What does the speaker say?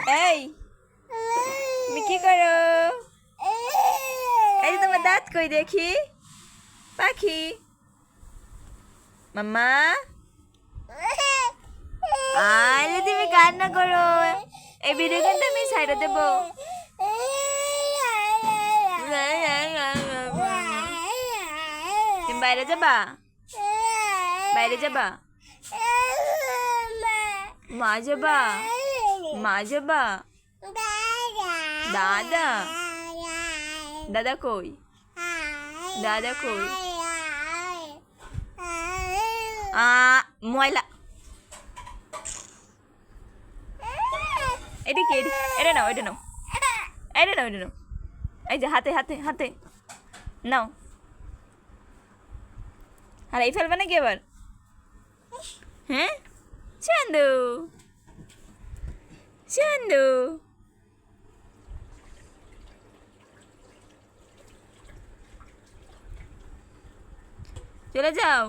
এই তুমি কি করো? এই যে তোমার দাঁত কই দেখি পাখি মাম্মা আরে তুমি কান্না করো এই ভিডিও গানটা আমি সাইডে দেবো তুমি বাইরে যাবা বাইরে যাবা মা যাবা মা যাবা দাদা দাদা কই দাদা কই ময়লা এটা কি এটা নাও এটা নাও এটা নাও এটা নাও এই যে হাতে হাতে হাতে নাও আর এই ফেলবে নাকি এবার হ্যাঁ চান্দু চান্দু চলে যাও